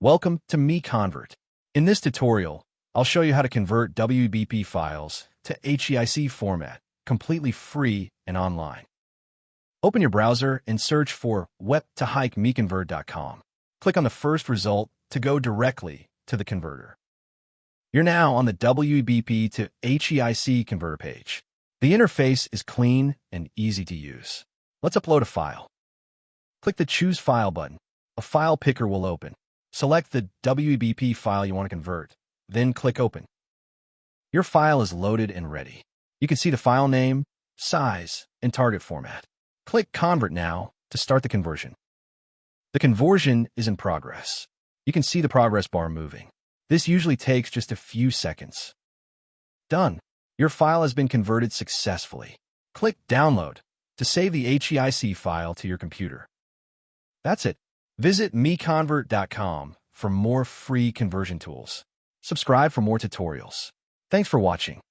Welcome to MiConvert. In this tutorial, I'll show you how to convert WEBP files to HEIC format, completely free and online. Open your browser and search for WEBP to HEIC MiConvert.com. Click on the first result to go directly to the converter. You're now on the WEBP to HEIC converter page. The interface is clean and easy to use. Let's upload a file. Click the Choose File button. A file picker will open. Select the WEBP file you want to convert, then click Open. Your file is loaded and ready. You can see the file name, size, and target format. Click Convert now to start the conversion. The conversion is in progress. You can see the progress bar moving. This usually takes just a few seconds. Done. Your file has been converted successfully. Click Download to save the HEIC file to your computer. That's it. Visit MiConvert.com for more free conversion tools. Subscribe for more tutorials. Thanks for watching.